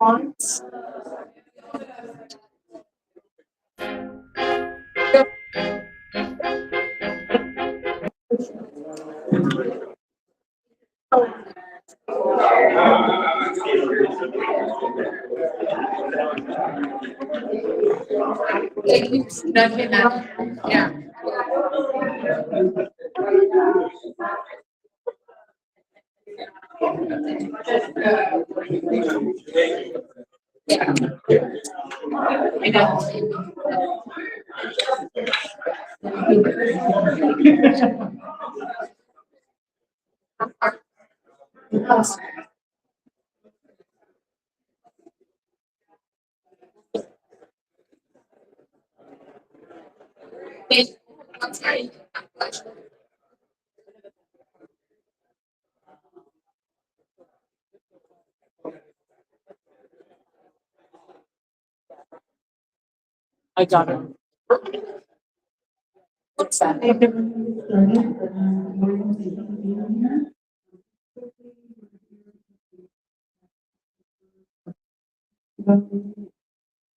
Fonts. It keeps nudging out. Yeah. Yeah. I know. I got it. What's that?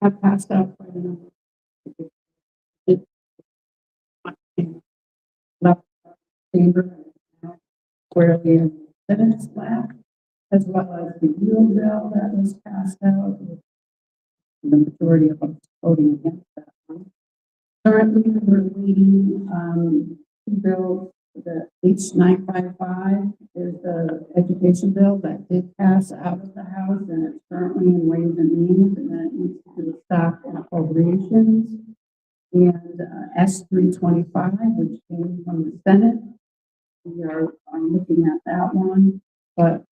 I've passed out quite enough. Left chamber squarely in evidence lab, as well as the yield bill that was passed out. The majority of us voting against that one. Currently, we're waiting, bill, the H955 is the education bill that did pass out of the House, and it's currently in Ways and Means, and then it needs to do staff and appropriations. And S325, which came from the Senate. We are looking at that one, but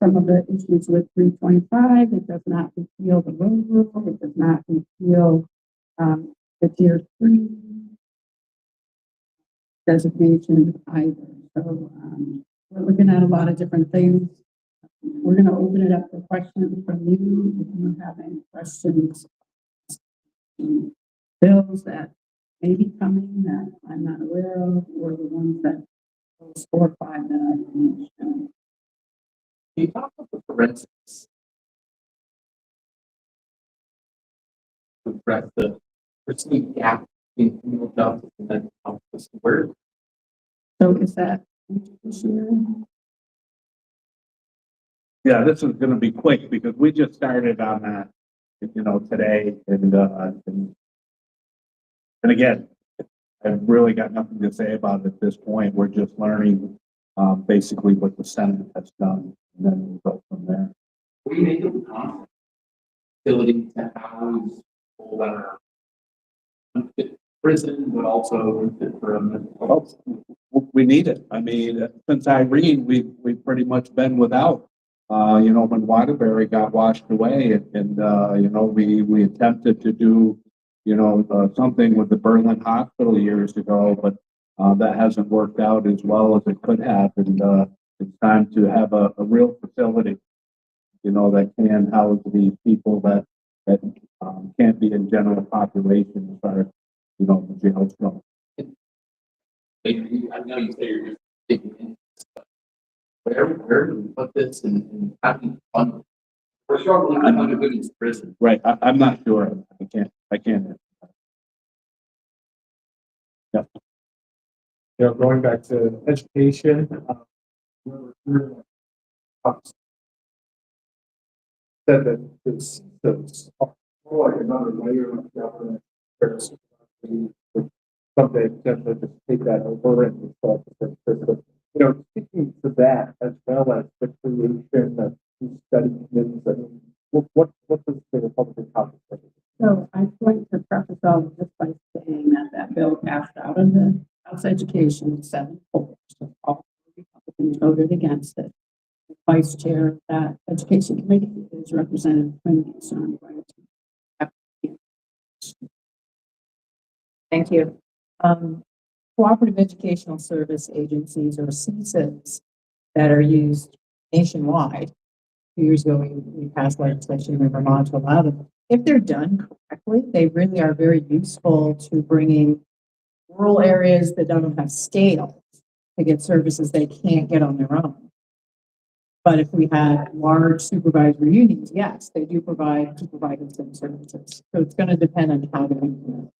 some of the issues with 325, it does not repeal the road rule, it does not repeal the tier 3 designation either. So we're looking at a lot of different things. We're going to open it up for questions from you if you have any questions. Bills that may be coming that I'm not aware of, or the ones that those 4 or 5 that I mentioned. Can you talk about the forensics? To address the perceived gap in criminal justice and mental health system. Where So is that this year? Yeah, this is gonna be quick because we just started on that, today and again, I've really got nothing to say about it at this point. We're just learning, basically what the Senate has done, and then we'll go from there. what do you make of the concept? Ability to house people that are unfit for prison, but also unfit for a mental health. We need it. I mean, since Irene, we've pretty much been without. When Waterbury got washed away and we attempted to do, something with the Berlin Hospital years ago, but that hasn't worked out as well as it could have. And it's time to have a real facility, that can house these people that can't be in general population as far as, the jails go. I know you say you're just digging in, but where do we put this and how do you fund it? We're struggling to fund a women's prison. Right. I'm not sure. I can't. Going back to education, said that this like another layer of government. Someday potentially just take that over and install the system. Speaking to that as well as the creation of these study committees, I mean, what does the Republican caucus think? So I'm going to preface all of this by saying that bill passed out of the House Education 7-4. So all Republicans voted against it. The vice chair of that education committee is Representative Quimby. So I'm going to. Thank you. Cooperative Educational Service Agencies, or CSIS, that are used nationwide. 2 years ago, we passed legislation in Vermont to allow them. If they're done correctly, they really are very useful to bringing rural areas that don't have scale to get services they can't get on their own. But if we had large supervisory unions, yes, they do provide some services. So it's going to depend on how they're implemented.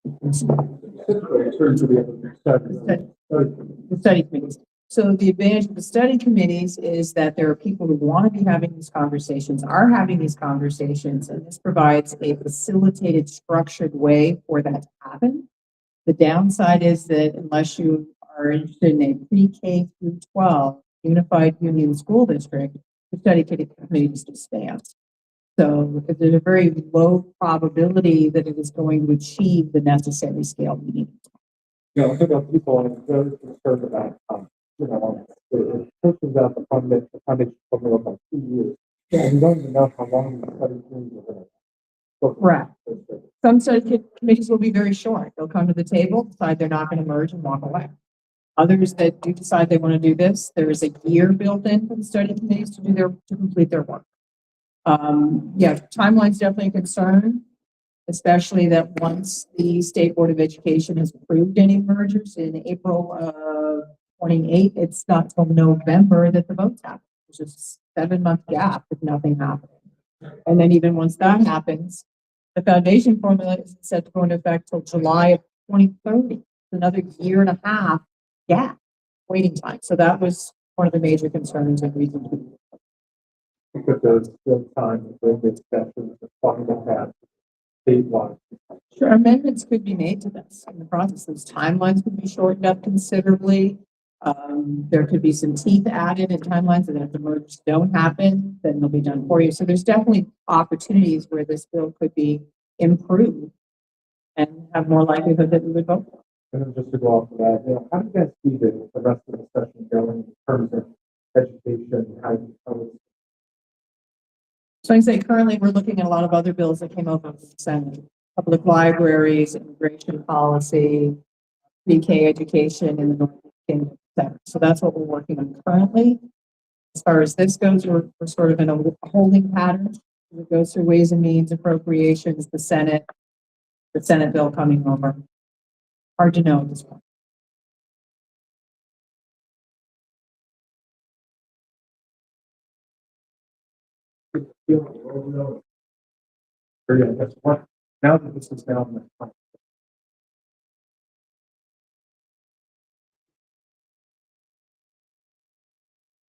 In terms of the other studies. The study committees. So the advantage of the study committees is that there are people who want to be having these conversations, are having these conversations, and this provides a facilitated, structured way for that to happen. The downside is that unless you are interested in a pre-K through 12 unified union school district, the study committee just stands. So there's a very low probability that it is going to achieve the necessary scale we need. You know, I think of people are very concerned about, you know, it pushes out the foundation for about 2 years. Yeah, we don't even know how long the study teams are going to. Correct. Some study committees will be very short. They'll come to the table, decide they're not going to merge and walk away. Others that do decide they want to do this, there is a year built in for the study committees to complete their work. Yeah, timeline's definitely a concern, especially that once the State Board of Education has approved any mergers in April of 28, it's not till November that the votes happen. There's a 7-month gap if nothing happens. And then even once that happens, the foundation formula is set to go into effect till July of 2030. It's another 1.5 years gap waiting time. So that was one of the major concerns and reasons. Because there's still time to bring this session to find that statewide. Sure, amendments could be made to this in the process. Those timelines could be shortened up considerably. There could be some teeth added in timelines, and if the mergers don't happen, then they'll be done for you. So there's definitely opportunities where this bill could be improved and have more likelihood that we would vote for. And then just to go off of that, you know, how do you guys see the rest of the session going in terms of education? How it's So I say currently we're looking at a lot of other bills that came over from the Senate, public libraries, immigration policy, pre-K education in the North Kingdom. So that's what we're working on currently. As far as this goes, we're sort of in a holding pattern. It goes through Ways and Means, Appropriations, the Senate bill coming over. Hard to know at this point. Yeah, that's what, now that this is down.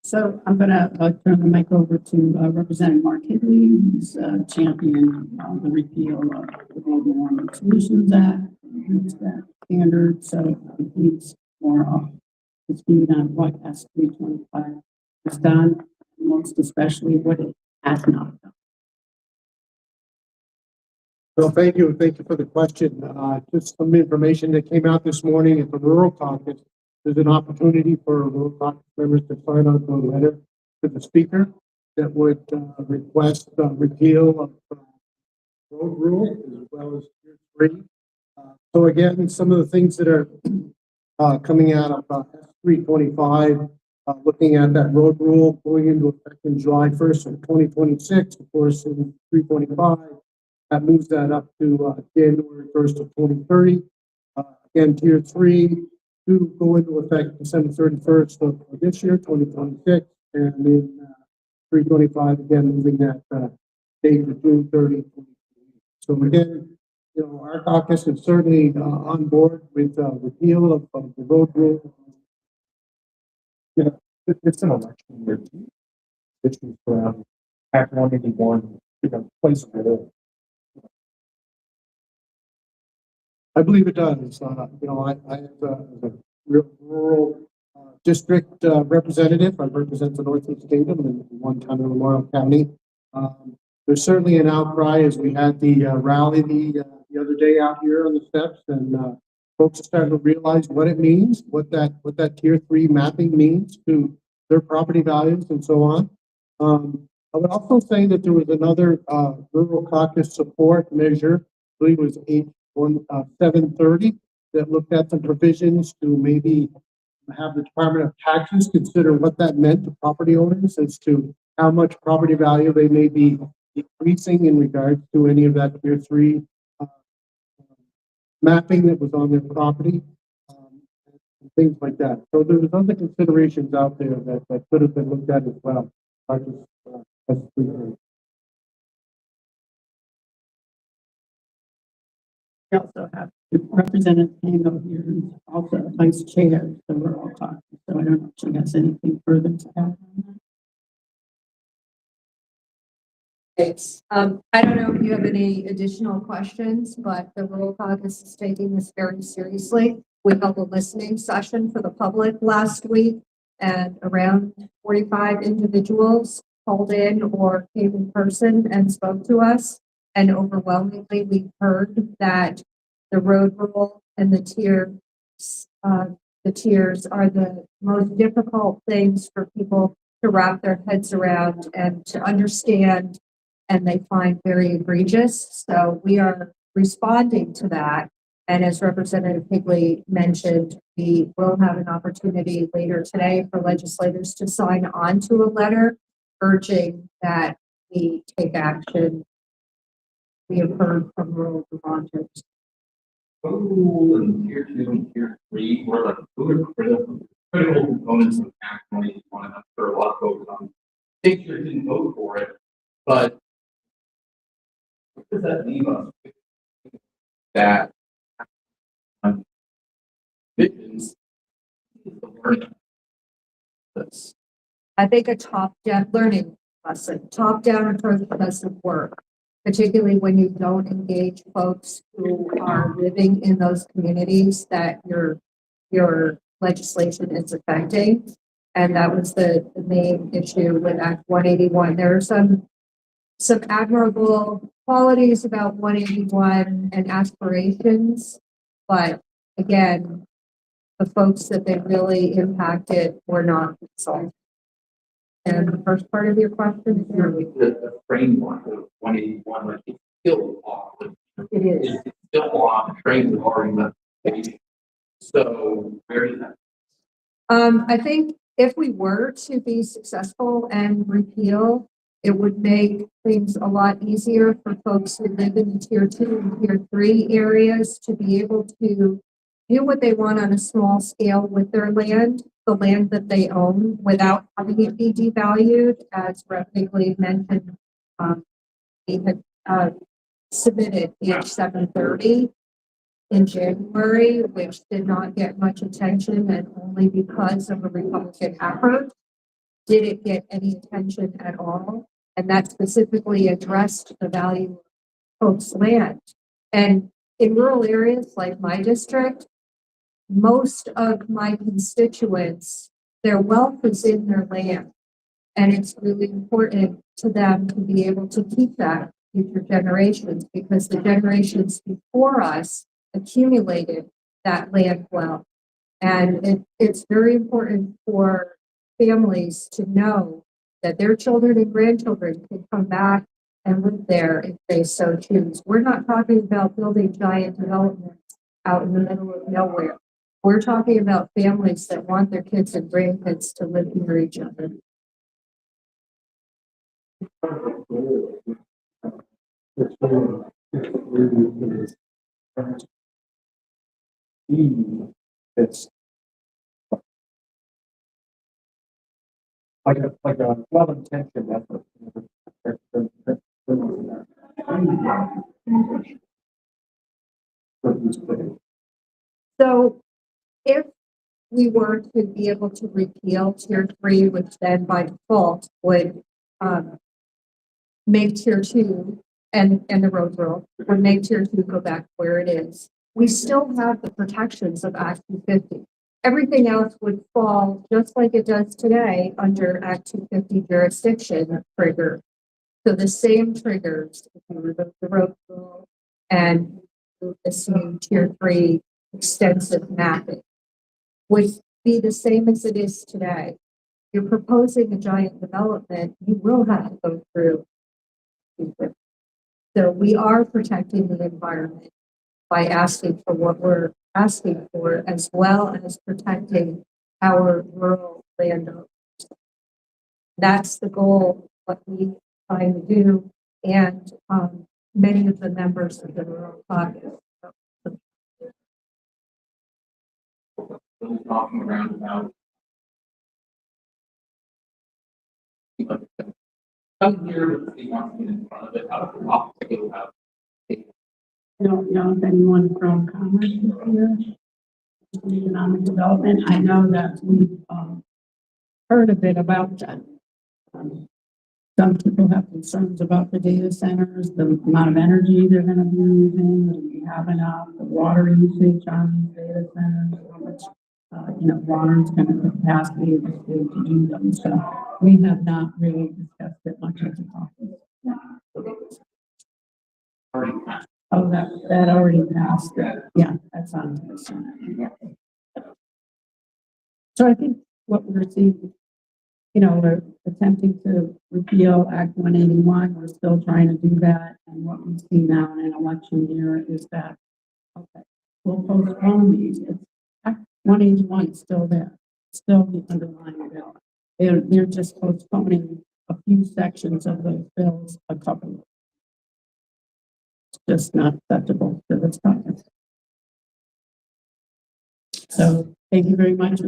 So I'm gonna turn the mic over to Representative Mark Higley, who's championing the repeal of the Global Warming Solutions Act, that standard. So he's more to speed on what S325 has done, most especially what it has not done. Well, thank you. Thank you for the question. Just some information that came out this morning at the Rural Caucus. There's an opportunity for Rural Caucus members to sign on to a letter to the speaker that would request repeal of road rule as well as Tier 3. So again, some of the things that are coming out of S325, looking at that road rule going into effect in July 1st of 2026, of course, in 325. That moves that up to January 1st of 2030. Again, Tier 3 to go into effect December 31st of this year, 2026. And then 325, again, moving that date to June 30. So again, you know, our caucus is certainly on board with repeal of the road rule. Yeah, it's an election year. Which is Act 181, you know, place rule. I believe it does. You know, I as a rural district representative, I represent the Northeast Kingdom and one time in Memorial County. There's certainly an outcry as we had the rally the other day out here on the steps, and folks are starting to realize what it means, what that Tier 3 mapping means to their property values and so on. I would also say that there was another Rural Caucus support measure, I believe it was 730, that looked at some provisions to maybe have the Department of Taxes consider what that meant to property owners as to how much property value they may be decreasing in regards to any of that Tier 3 mapping that was on their property. things like that. So there's other considerations out there that could have been looked at as well. I just, as we- We also have Representative Hango here, who's also vice chair of the rural caucus. So I don't know if she has anything further to add on that. Thanks. I don't know if you have any additional questions, but the rural caucus is taking this very seriously. We held a listening session for the public last week, and around 45 individuals called in or came in person and spoke to us. And overwhelmingly, we heard that the road rule and the tiers are the most difficult things for people to wrap their heads around and to understand, and they find very egregious. So we are responding to that. And as Representative Higley mentioned, we will have an opportunity later today for legislators to sign on to a letter urging that we take action. We have heard from rural Vermonters. Who and tier 2 and tier 3 were like who are critical components of Act 181. I'm sure a lot of folks on state here didn't vote for it, but what does that leave us with? That visions is the learning. That's I think a top-down learning lesson, top-down approach doesn't work, particularly when you don't engage folks who are living in those communities that your legislation is affecting. And that was the main issue with Act 181. There are some admirable qualities about 181 and aspirations, but again, the folks that they really impacted were not consulted. And the first part of your question is really the framework of 181, like it's still a law. it is. It's still a law. The trains are already left. So where is that? I think if we were to be successful and repeal, it would make things a lot easier for folks who live in the tier 2 and tier 3 areas to be able to do what they want on a small scale with their land, the land that they own, without having it be devalued. As Rep. Higley mentioned, we had submitted H 730 in January, which did not get much attention, and only because of a Republican effort did it get any attention at all. And that specifically addressed the value of folks' land. And in rural areas like my district, most of my constituents, their wealth is in their land. And it's really important to them to be able to keep that for future generations, because the generations before us accumulated that land wealth. And it's very important for families to know that their children and grandchildren can come back and live there if they so choose. We're not talking about building giant developments out in the middle of nowhere. We're talking about families that want their kids and grandkids to live near each other. It's like a well-intentioned effort. So if we were to be able to repeal tier 3, which then by default would make tier 2 and the road rule would make tier 2 go back where it is, we still have the protections of Act 250. Everything else would fall just like it does today under Act 250 jurisdiction trigger. So the same triggers, if you remove the road rule and this new tier 3 extensive mapping, would be the same as it is today. You're proposing a giant development, you will have to go through. So we are protecting the environment by asking for what we're asking for, as well as protecting our rural landowners. That's the goal, what we trying to do, and many of the members of the rural caucus. Really talking around about. Come here, but he wants to get in front of it, out of the office, to go out. Don't know if anyone from Commerce is here. Economic development, I know that we've, heard a bit about that. Some people have concerns about the data centers, the amount of energy they're gonna be using, do we have enough, the water usage on these data centers, how much, water's gonna capacity of the state to do them, so we have not really discussed it much at the office. Already passed. Oh, that already passed, yeah, that's on the Senate, yeah. So I think what we're seeing, we're attempting to repeal Act 181. We're still trying to do that. And what we see now in an election year is that, okay, we'll postpone these. Act 181 is still there, still the underlying bill. They're just postponing a few sections of those bills, a couple. It's just not acceptable to this Congress. So thank you very much.